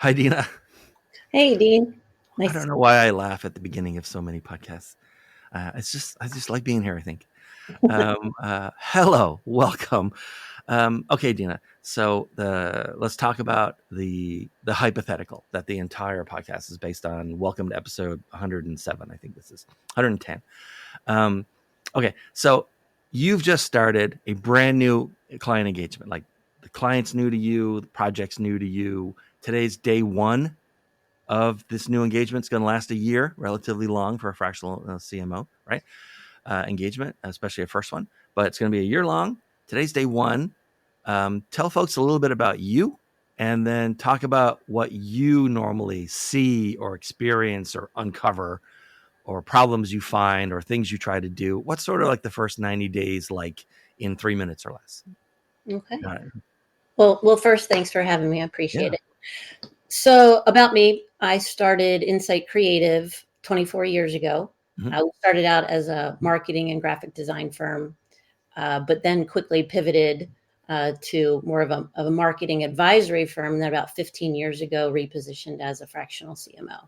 Hi, Dina. Hey, Dean. I Nice. don't know why I laugh at the beginning of so many podcasts. I just like being here. I think. Hello, welcome. Okay, Dina. So let's talk about the hypothetical that the entire podcast is based on. Welcome to episode 107. I think this is 110. Um, okay, so you've just started a brand new client engagement. Like the client's new to you, the project's new to you. Today's day one of this new engagement. It's going to last a year, relatively long for a fractional CMO, right? Engagement, especially a first one, but it's going to be a year long. Today's day one. Tell folks a little bit about you and then talk about what you normally see or experience or uncover or problems you find or things you try to do. What's sort of like the first 90 days like in 3 minutes or less? Okay. Uh, Well, first, thanks for having me. I appreciate yeah. it. So, about me, I started Insight Creative 24 years ago. Mm-hmm. I started out as a marketing and graphic design firm, but then quickly pivoted to more of a marketing advisory firm that about 15 years ago repositioned as a fractional CMO.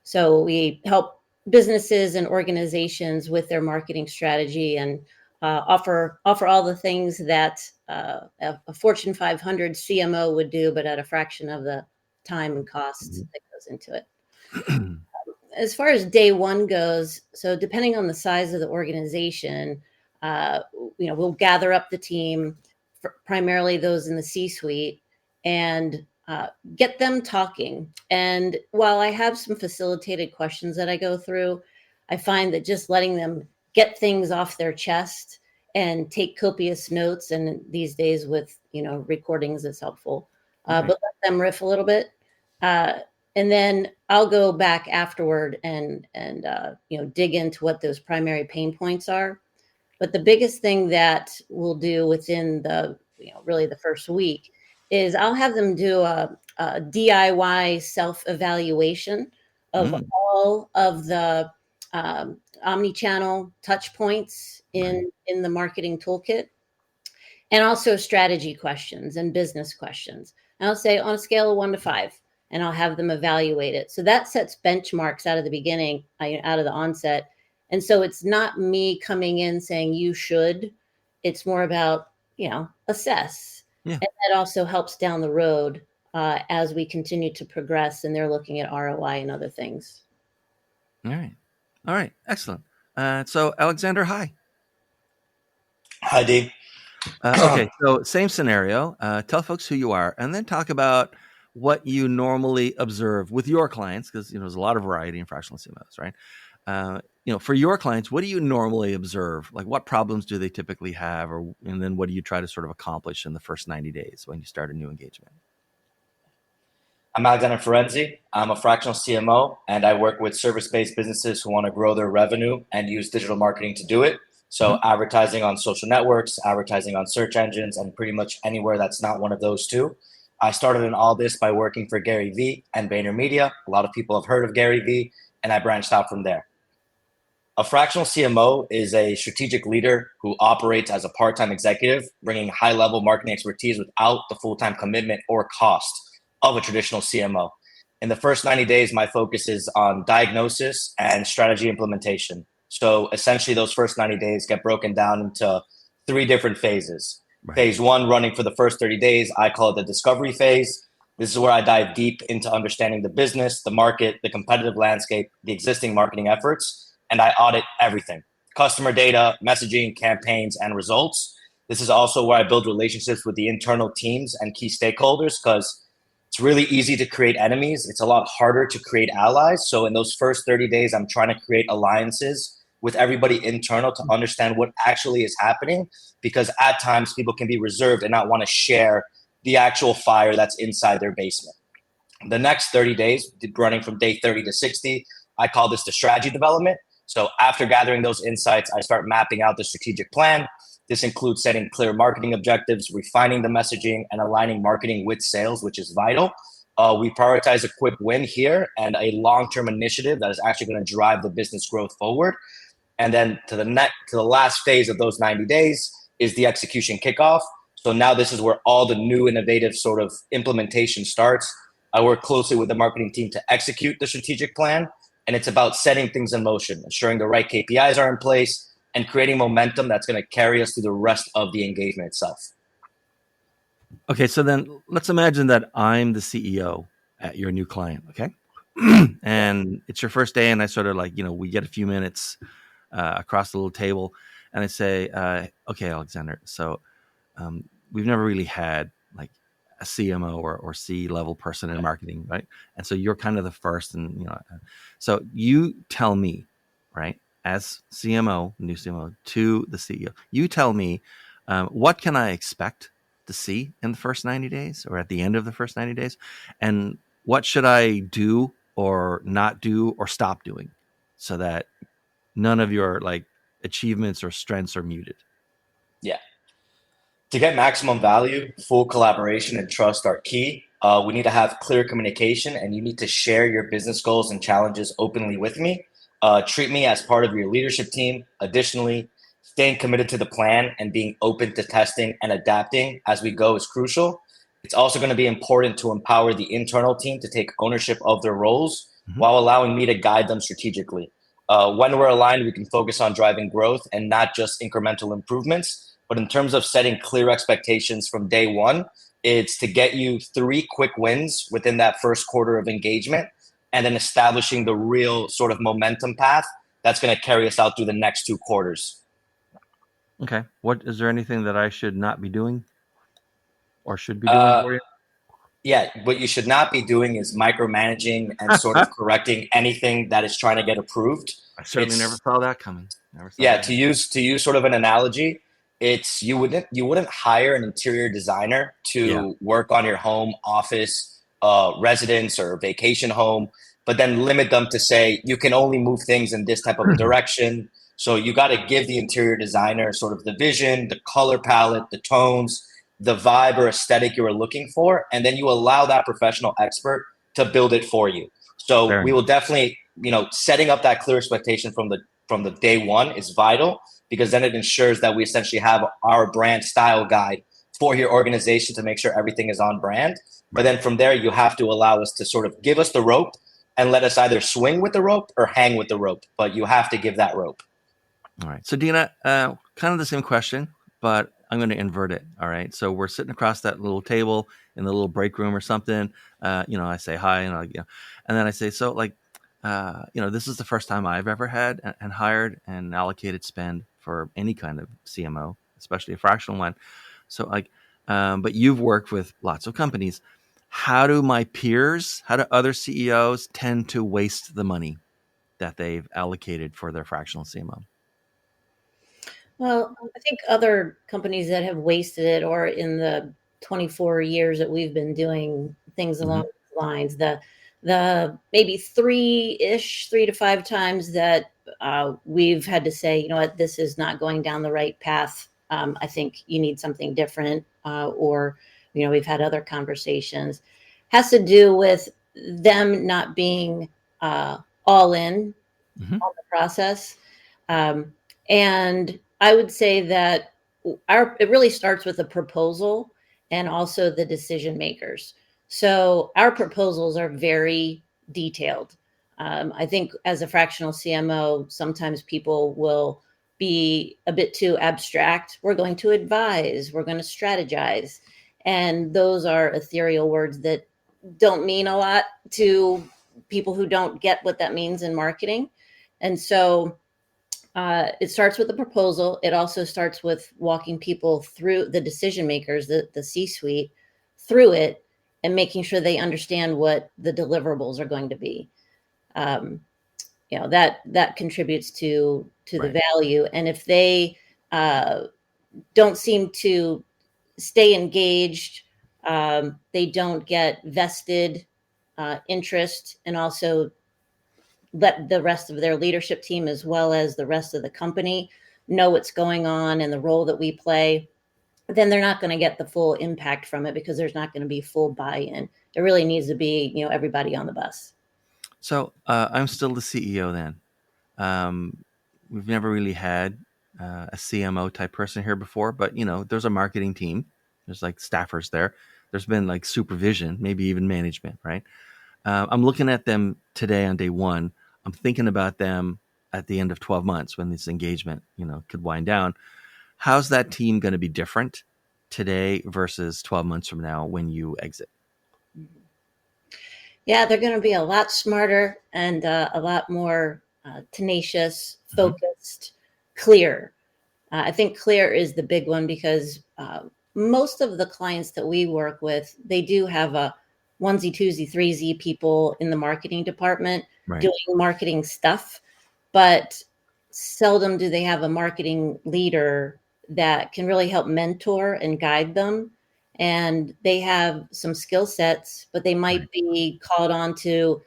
So we help businesses and organizations with their marketing strategy and offer all the things that a Fortune 500 CMO would do, but at a fraction of the time and cost that goes into it. As far as day one goes, so depending on the size of the organization, uh, we'll gather up the team, primarily those in the C-suite, and get them talking. And while I have some facilitated questions that I go through, I find that just letting them get things off their chest and take copious notes, and these days with recordings is helpful. Right. But let them riff a little bit. Uh, and then I'll go back afterward and dig into what those primary pain points are. But the biggest thing that we'll do within the really the first week is I'll have them do a DIY self evaluation of all of the omni-channel touch points in the marketing toolkit, and also strategy questions and business questions. And I'll say on a scale of 1 to 5, and I'll have them evaluate it. So that sets benchmarks out of the beginning, out of the onset. And so it's not me coming in saying you should. It's more about, assess. Yeah. And that also helps down the road as we continue to progress and they're looking at ROI and other things. All right. All right. Excellent. So, Alexander, hi. Hi, Dee. Okay, so same scenario. Tell folks who you are, and then talk about what you normally observe with your clients, because there's a lot of variety in fractional CMOs, right? For your clients, what do you normally observe? Like, what problems do they typically have, and then what do you try to sort of accomplish in the first 90 days when you start a new engagement? I'm Alexander Ferenczi. I'm a fractional CMO, and I work with service-based businesses who want to grow their revenue and use digital marketing to do it. So advertising on social networks, advertising on search engines, and pretty much anywhere that's not one of those two. I started in all this by working for Gary Vee and VaynerMedia. A lot of people have heard of Gary Vee, and I branched out from there. A fractional CMO is a strategic leader who operates as a part-time executive, bringing high-level marketing expertise without the full-time commitment or cost of a traditional CMO. In the first 90 days, my focus is on diagnosis and strategy implementation. So essentially, those first 90 days get broken down into 3 different phases. Right. Phase 1, running for the first 30 days, I call it the discovery phase. This is where I dive deep into understanding the business, the market, the competitive landscape, the existing marketing efforts, and I audit everything: customer data, messaging, campaigns, and results. This is also where I build relationships with the internal teams and key stakeholders, because it's really easy to create enemies. It's a lot harder to create allies. So in those first 30 days, I'm trying to create alliances with everybody internal to understand what actually is happening, because at times people can be reserved and not want to share the actual fire that's inside their basement. The next 30 days, running from day 30 to 60, I call this the strategy development. So after gathering those insights, I start mapping out the strategic plan. This includes setting clear marketing objectives, refining the messaging, and aligning marketing with sales, which is vital. We prioritize a quick win here and a long-term initiative that is actually going to drive the business growth forward. And then to the last phase of those 90 days is the execution kickoff. So now this is where all the new innovative sort of implementation starts. I work closely with the marketing team to execute the strategic plan. And it's about setting things in motion, ensuring the right KPIs are in place, and creating momentum that's going to carry us through the rest of the engagement itself. Okay, so then let's imagine that I'm the CEO at your new client, okay? And it's your first day, and I sort of like, we get a few minutes across the little table, and I say, okay, Alexander, so we've never really had like a CMO or C-level person in marketing, right? And so you're kind of the first, and so you tell me, right, as CMO, new CMO to the CEO, you tell me what can I expect to see in the first 90 days or at the end of the first 90 days, and what should I do or not do or stop doing so that none of your like achievements or strengths are muted. Yeah. To get maximum value, full collaboration and trust are key. We need to have clear communication, and you need to share your business goals and challenges openly with me. Treat me as part of your leadership team. Additionally, staying committed to the plan and being open to testing and adapting as we go is crucial. It's also going to be important to empower the internal team to take ownership of their roles while allowing me to guide them strategically. When we're aligned, we can focus on driving growth and not just incremental improvements. But in terms of setting clear expectations from day one, it's to get you 3 quick wins within that first quarter of engagement, and then establishing the real sort of momentum path that's going to carry us out through the next 2 quarters. Okay. What is there anything that I should not be doing or should be doing for you? Yeah, what you should not be doing is micromanaging and sort of correcting anything that is trying to get approved. I certainly never saw that coming. To use sort of an analogy, it's you wouldn't hire an interior designer to work on your home, office, residence, or vacation home, but then limit them to say you can only move things in this type of a direction. So you got to give the interior designer sort of the vision, the color palette, the tones, the vibe or aesthetic you are looking for, and then you allow that professional expert to build it for you. So we will definitely, setting up that clear expectation from the day one is vital, because then it ensures that we essentially have our brand style guide for your organization to make sure everything is on brand. But then from there, you have to allow us to sort of give us the rope and let us either swing with the rope or hang with the rope. But you have to give that rope. All right. So Dina, kind of the same question, but I'm going to invert it. All right. So we're sitting across that little table in the little break room or something. I say hi, and then I say, so like, this is the first time I've ever had and hired and allocated spend for any kind of CMO, especially a fractional one. So like, but you've worked with lots of companies. How do other CEOs tend to waste the money that they've allocated for their fractional CMO? Well, I think other companies that have wasted it, or in the 24 years that we've been doing things along these lines, the maybe 3 to 5 times that we've had to say, you know what, this is not going down the right path. I think you need something different, or we've had other conversations. Has to do with them not being all in on the process, and I would say that it really starts with the proposal and also the decision makers. So our proposals are very detailed. I think as a fractional CMO, sometimes people will be a bit too abstract. We're going to advise, we're going to strategize. And those are ethereal words that don't mean a lot to people who don't get what that means in marketing. And so it starts with the proposal. It also starts with walking people through, the decision makers, the C-suite, through it, and making sure they understand what the deliverables are going to be. That contributes to the value. And if they don't seem to stay engaged, they don't get vested interest, and also let the rest of their leadership team, as well as the rest of the company, know what's going on and the role that we play, then they're not going to get the full impact from it, because there's not going to be full buy-in. It really needs to be, everybody on the bus. So I'm still the CEO then. We've never really had a CMO type person here before, but there's a marketing team. There's like staffers there. There's been like supervision, maybe even management, right? I'm looking at them today on day one. I'm thinking about them at the end of 12 months when this engagement, could wind down. How's that team going to be different today versus 12 months from now when you exit? Yeah, they're going to be a lot smarter and a lot more tenacious, focused, clear. I think clear is the big one because most of the clients that we work with, they do have a onesie, twosie, threesie people in the marketing department doing marketing stuff, but seldom do they have a marketing leader that can really help mentor and guide them. And they have some skill sets, but they might be called on to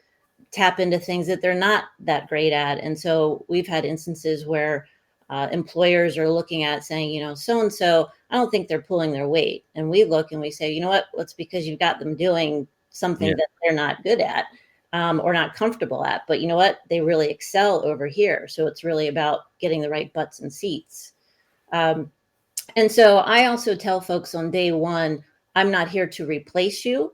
tap into things that they're not that great at. And so we've had instances where employers are looking at saying, so-and-so, I don't think they're pulling their weight. And we look and we say, you know what, it's because you've got them doing something that they're not good at or not comfortable at. But you know what, they really excel over here. So it's really about getting the right butts and seats. And so I also tell folks on day one, I'm not here to replace you.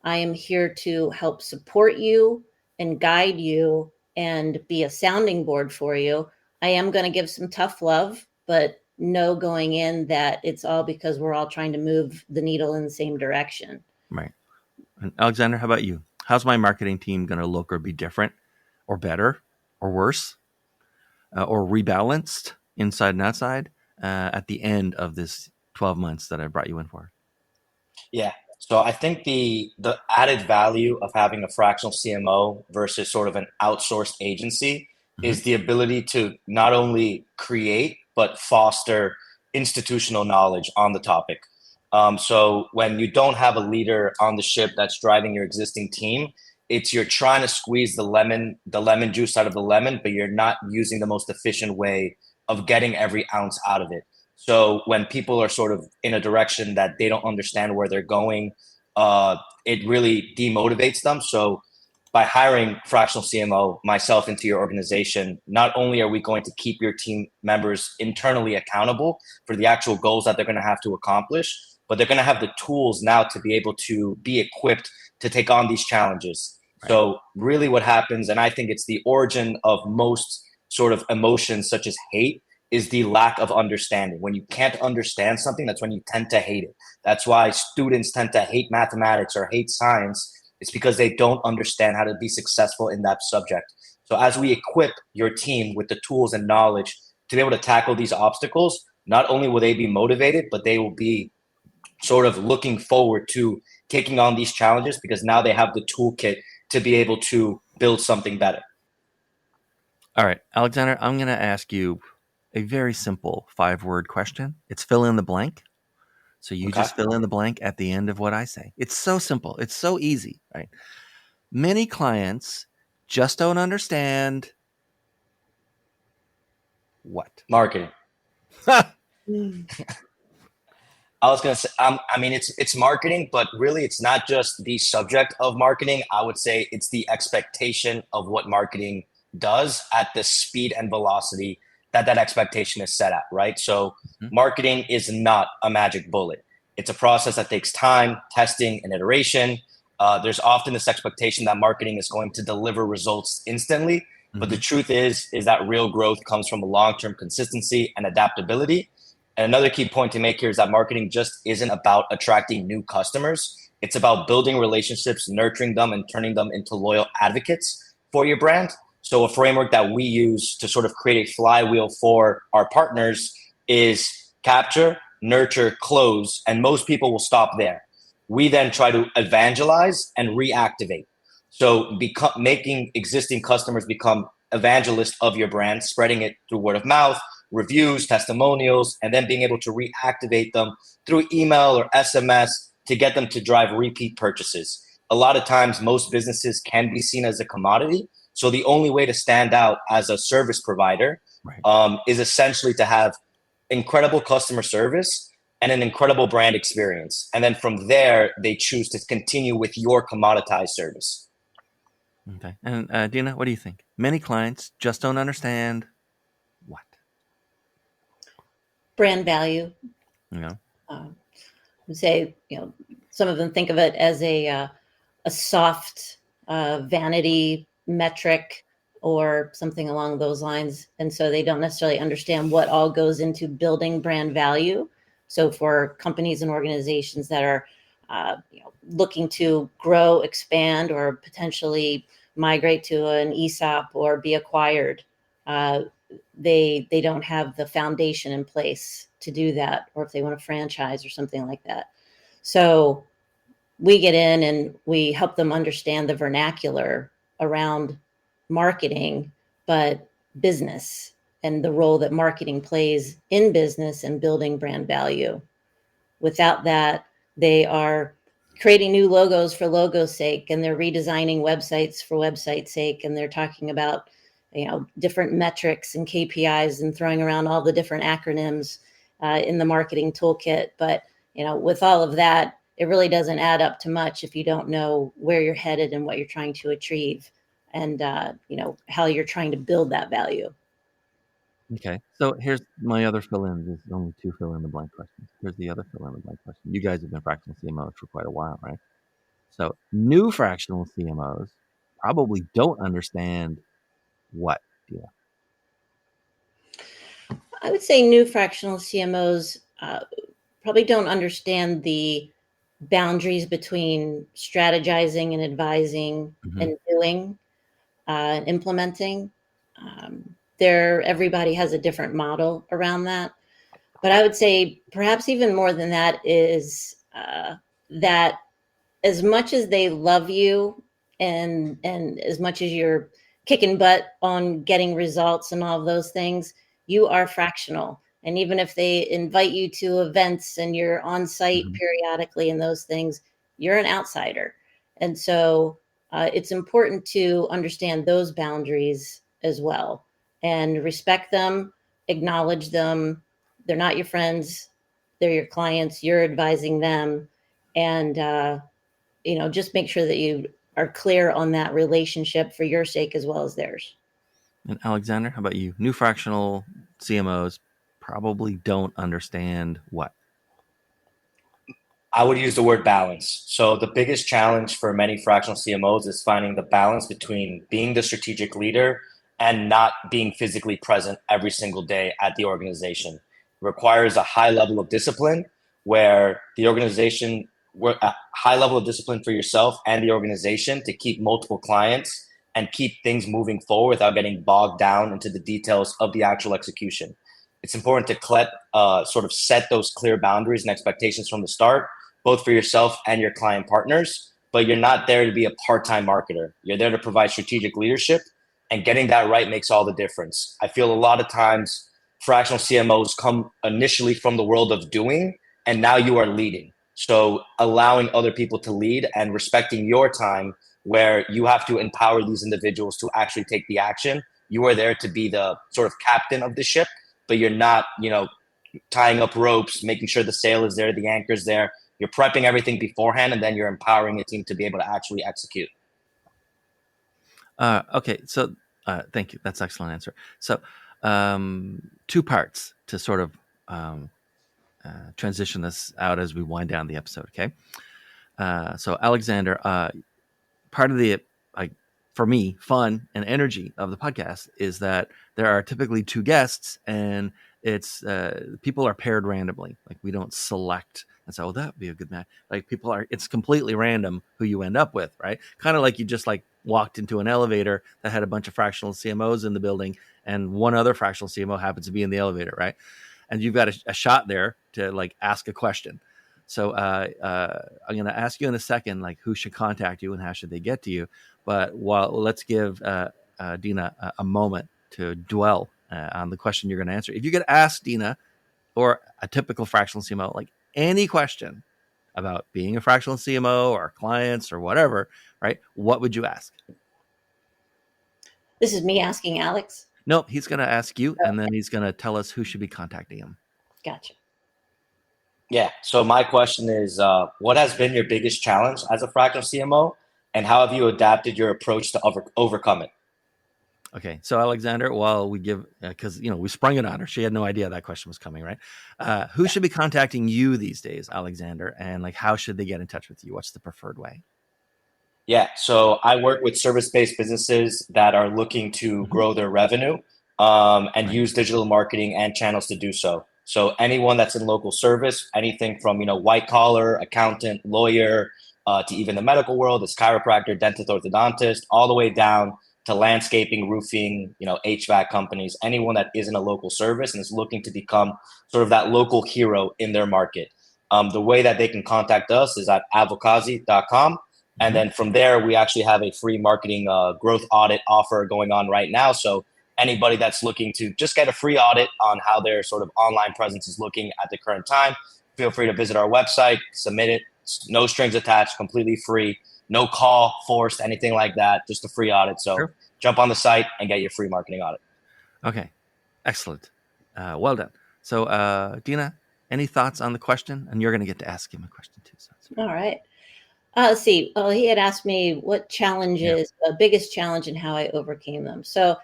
I am here to help support you and guide you and be a sounding board for you. I am going to give some tough love, but know going in that it's all because we're all trying to move the needle in the same direction. Right. And Alexander, how about you? How's my marketing team going to look or be different or better or worse or rebalanced inside and outside at the end of this 12 months that I brought you in for? Yeah. So I think the added value of having a fractional CMO versus sort of an outsourced agency is the ability to not only create but foster institutional knowledge on the topic. So when you don't have a leader on the ship that's driving your existing team, you're trying to squeeze the lemon juice out of the lemon, but you're not using the most efficient way of getting every ounce out of it. So when people are sort of in a direction that they don't understand where they're going, it really demotivates them. So by hiring fractional CMO, myself into your organization, not only are we going to keep your team members internally accountable for the actual goals that they're going to have to accomplish, but they're going to have the tools now to be able to be equipped to take on these challenges. Right. So really what happens, and I think it's the origin of most sort of emotions such as hate, is the lack of understanding. When you can't understand something, that's when you tend to hate it. That's why students tend to hate mathematics or hate science. It's because they don't understand how to be successful in that subject. So as we equip your team with the tools and knowledge to be able to tackle these obstacles, not only will they be motivated, but they will be sort of looking forward to taking on these challenges because now they have the toolkit to be able to build something better. All right, Alexander, I'm going to ask you a very simple 5-word question. It's fill in the blank. So you just fill in the blank at the end of what I say. It's so simple. It's so easy, right? Many clients just don't understand what? Marketing. I was going to say, I mean, it's marketing, but really it's not just the subject of marketing. I would say it's the expectation of what marketing does at the speed and velocity that expectation is set at, right? So marketing is not a magic bullet. It's a process that takes time, testing, and iteration. There's often this expectation that marketing is going to deliver results instantly. But the truth is that real growth comes from a long-term consistency and adaptability. And another key point to make here is that marketing just isn't about attracting new customers. It's about building relationships, nurturing them, and turning them into loyal advocates for your brand. So a framework that we use to sort of create a flywheel for our partners is capture, nurture, close, and most people will stop there. We then try to evangelize and reactivate. So making existing customers become evangelists of your brand, spreading it through word of mouth, reviews, testimonials, and then being able to reactivate them through email or SMS to get them to drive repeat purchases. A lot of times, most businesses can be seen as a commodity. So the only way to stand out as a service provider is essentially to have incredible customer service and an incredible brand experience. And then from there, they choose to continue with your commoditized service. Okay. And Dina, what do you think? Many clients just don't understand what? Brand value. Yeah. Say, some of them think of it as a soft vanity metric or something along those lines. And so they don't necessarily understand what all goes into building brand value. So for companies and organizations that are looking to grow, expand, or potentially migrate to an ESOP or be acquired, they don't have the foundation in place to do that, or if they want to franchise or something like that. So we get in and we help them understand the vernacular around marketing, but business and the role that marketing plays in business and building brand value. Without that, they are creating new logos for logo's sake, and they're redesigning websites for website's sake, and they're talking about different metrics and KPIs and throwing around all the different acronyms in the marketing toolkit. But with all of that, it really doesn't add up to much if you don't know where you're headed and what you're trying to achieve, and how you're trying to build that value. Okay, so here's my other fill-in. There's only 2 fill-in-the-blank questions. Here's the other fill-in-the-blank question. You guys have been fractional CMOs for quite a while, right? So new fractional CMOs probably don't understand what, Dina? I would say new fractional CMOs probably don't understand the boundaries between strategizing and advising and doing and implementing. Everybody has a different model around that. But I would say perhaps even more than that is that as much as they love you and as much as you're kicking butt on getting results and all of those things, you are fractional. And even if they invite you to events and you're on site periodically and those things, you're an outsider. And so it's important to understand those boundaries as well and respect them, acknowledge them. They're not your friends, they're your clients, you're advising them. And just make sure that you are clear on that relationship for your sake as well as theirs. And Alexander, how about you? New fractional CMOs probably don't understand what? I would use the word balance. So the biggest challenge for many fractional CMOs is finding the balance between being the strategic leader and not being physically present every single day at the organization. It requires a high level of discipline where the organization, a high level of discipline for yourself and the organization to keep multiple clients and keep things moving forward without getting bogged down into the details of the actual execution. It's important to sort of set those clear boundaries and expectations from the start, both for yourself and your client partners, but you're not there to be a part-time marketer. You're there to provide strategic leadership, and getting that right makes all the difference. I feel a lot of times fractional CMOs come initially from the world of doing, and now you are leading. So allowing other people to lead and respecting your time where you have to empower these individuals to actually take the action. You are there to be the sort of captain of the ship, but you're not, tying up ropes, making sure the sail is there, the anchor's there. You're prepping everything beforehand, and then you're empowering the team to be able to actually execute. Okay, so thank you. That's an excellent answer. So 2 parts to sort of transition this out as we wind down the episode, okay? So Alexander, part of the, for me, fun and energy of the podcast is that there are typically 2 guests, and it's people are paired randomly. Like we don't select and say, "Oh, that would be a good match." Like it's completely random who you end up with, right? Kind of like you just walked into an elevator that had a bunch of fractional CMOs in the building, and one other fractional CMO happens to be in the elevator, right? And you've got a shot there to ask a question. So I'm going to ask you in a second, who should contact you and how should they get to you. But let's give Dina a moment to dwell on the question you're going to answer. If you could ask Dina or a typical fractional CMO, any question about being a fractional CMO or clients or whatever, right? What would you ask? This is me asking Alex? No, he's going to ask you, and then he's going to tell us who should be contacting him. Gotcha. Yeah. So my question is, what has been your biggest challenge as a fractional CMO, and how have you adapted your approach to overcome it? Okay, so Alexander, while we give, because we sprung it on her, she had no idea that question was coming, right? Who should be contacting you these days, Alexander, and like how should they get in touch with you? What's the preferred way? Yeah, so I work with service-based businesses that are looking to grow their revenue and use digital marketing and channels to do so. So anyone that's in local service, anything from white collar, accountant, lawyer, to even the medical world, as chiropractor, dentist, orthodontist, all the way down to landscaping, roofing, HVAC companies, anyone that isn't a local service and is looking to become sort of that local hero in their market. The way that they can contact us is at avocazi.com. And then from there, we actually have a free marketing growth audit offer going on right now. So anybody that's looking to just get a free audit on how their sort of online presence is looking at the current time, feel free to visit our website, submit it, no strings attached, completely free, no call forced, anything like that, just a free audit. So jump on the site and get your free marketing audit. Okay, excellent. Well done. So Dina, any thoughts on the question? And you're going to get to ask him a question too. So all right. Let's see. Well, he had asked me what challenges, the biggest challenge and how I overcame them. So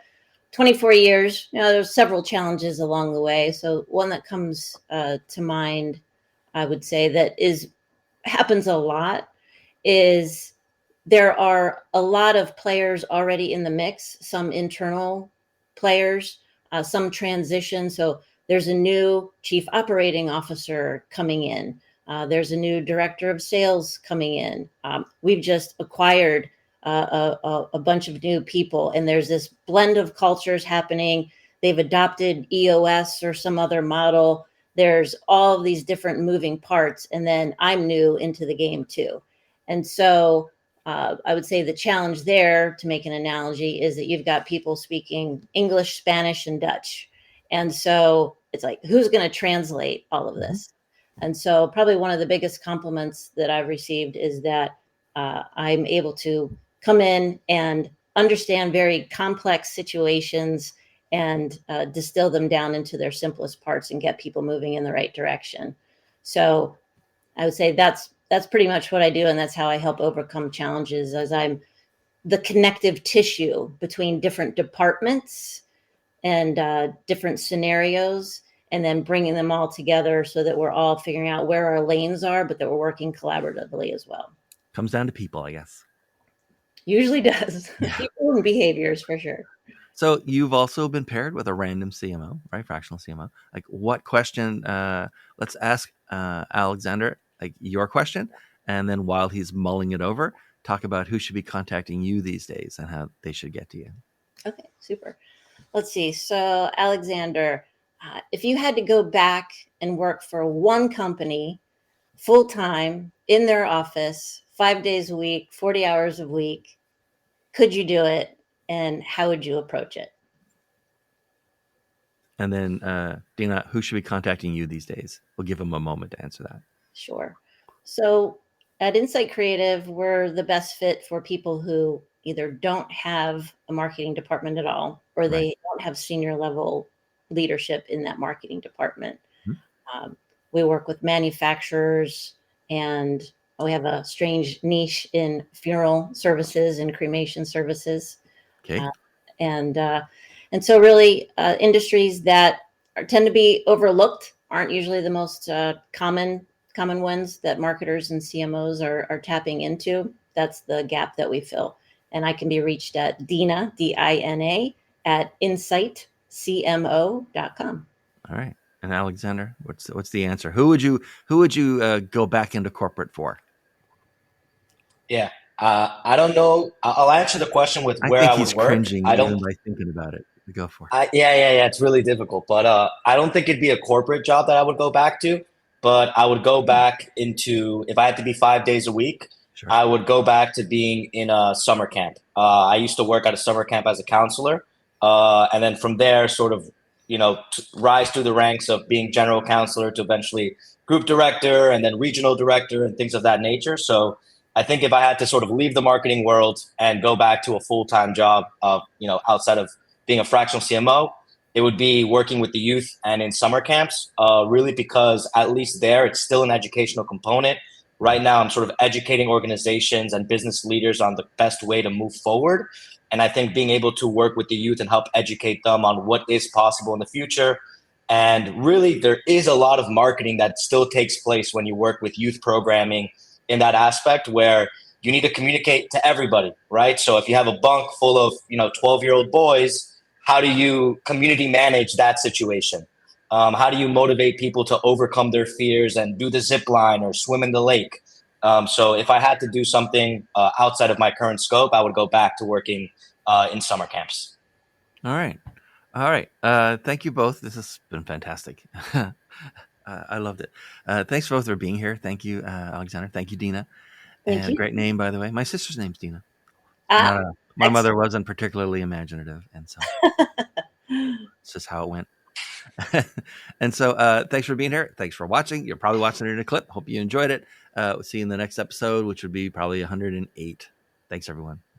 24 years, there's several challenges along the way. So one that comes to mind, I would say that happens a lot is there are a lot of players already in the mix, some internal players, some transition. So there's a new chief operating officer coming in. There's a new director of sales coming in. We've just acquired a bunch of new people, and there's this blend of cultures happening. They've adopted EOS or some other model. There's all of these different moving parts, and then I'm new into the game too. And so I would say the challenge there, to make an analogy, is that you've got people speaking English, Spanish, and Dutch. And so it's like, who's going to translate all of this? And so probably one of the biggest compliments that I've received is that I'm able to come in and understand very complex situations and distill them down into their simplest parts and get people moving in the right direction. So I would say that's pretty much what I do. And that's how I help overcome challenges, as I'm the connective tissue between different departments and different scenarios, and then bringing them all together so that we're all figuring out where our lanes are, but that we're working collaboratively as well. Comes down to people, I guess. Usually does. People and behaviors for sure. So you've also been paired with a random CMO, right? Fractional CMO. Like, what question? Let's ask Alexander, like, your question, and then while he's mulling it over, talk about who should be contacting you these days and how they should get to you. Okay, super. Let's see. So Alexander, if you had to go back and work for one company full time in their office, 5 days a week, 40 hours a week, could you do it? And how would you approach it? And then, Dina, who should be contacting you these days? We'll give them a moment to answer that. Sure. So at Insight Creative, we're the best fit for people who either don't have a marketing department at all, or they don't have senior level leadership in that marketing department. We work with manufacturers, and we have a strange niche in funeral services and cremation services. Okay. And so really industries that tend to be overlooked aren't usually the most common ones that marketers and CMOs are tapping into. That's the gap that we fill. And I can be reached at Dina, Dina, at insightcmo.com. All right. And Alexander, what's the answer? Who would you go back into corporate for? Yeah. I don't know. I'll answer the question with where I think I would he's work. cringing I don't. even by thinking about it. Go for it. Yeah. It's really difficult, but I don't think it'd be a corporate job that I would go back to. But I would go back into, if I had to be 5 days a week, Sure. I would go back to being in a summer camp. I used to work at a summer camp as a counselor, and then from there, sort of, rise through the ranks of being general counselor to eventually group director and then regional director and things of that nature. So I think if I had to sort of leave the marketing world and go back to a full-time job, outside of being a fractional CMO, it would be working with the youth and in summer camps, really, because at least there, it's still an educational component. Right now, I'm sort of educating organizations and business leaders on the best way to move forward. And I think being able to work with the youth and help educate them on what is possible in the future. And really, there is a lot of marketing that still takes place when you work with youth programming in that aspect, where you need to communicate to everybody, right? So if you have a bunk full of 12-year-old boys, how do you community manage that situation? How do you motivate people to overcome their fears and do the zip line or swim in the lake? So if I had to do something outside of my current scope, I would go back to working in summer camps. All right. All right. Thank you both. This has been fantastic. I loved it. Thanks both for being here. Thank you, Alexander. Thank you, Dina. Thank you. Great name, by the way. My sister's name's Dina. Ah, My mother wasn't particularly imaginative, and so it's just how it went. And so thanks for being here. Thanks for watching. You're probably watching it in a clip. Hope you enjoyed it. We'll see you in the next episode, which would be probably 108. Thanks, everyone. Bye.